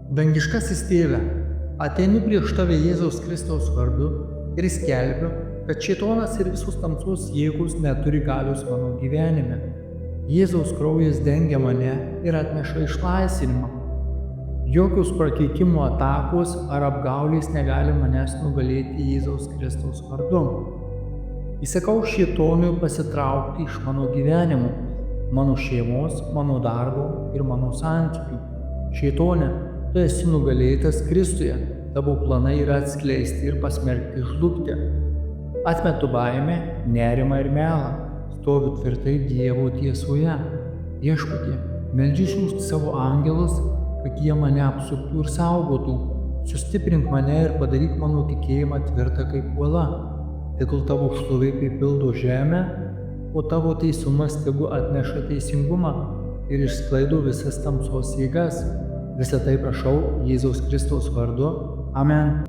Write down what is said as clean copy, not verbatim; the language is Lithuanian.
Dangiškasis Tėve, ateinu prieš Tave Jėzaus Kristaus vardu ir skelbiu, kad šėtonas ir visos tamsos jėgos neturi galios mano gyvenime. Jėzaus kraujas dengia mane ir atneša išlaisvinimą. Jokios prakeikimo atakos ar apgaulės negali manęs nugalėti Jėzaus Kristaus vardu. Įsakau šėtonui pasitraukti iš mano gyvenimo, mano šeimos, mano darbo ir mano santykių. Šėtone, Tu esi nugalėtas Kristuje, Tavo planai yra atskleisti ir pasmerkti žlugti. Atmetu baimę, nerimą ir melą, stoviu tvirtai Dievo tiesoje. Viešpatie, meldžiu siųsti savo angelus, kad jie mane apsuptų ir saugotų. Sustiprink mane ir padaryk mano tikėjimą tvirtą kaip uola. Tegul Tavo šlovė pripildo žemę, o Tavo teisumas tegu atneša teisingumą ir išsklaido visas tamsos jėgas. Visą tai prašau Jėzaus Kristaus vardu. Amen.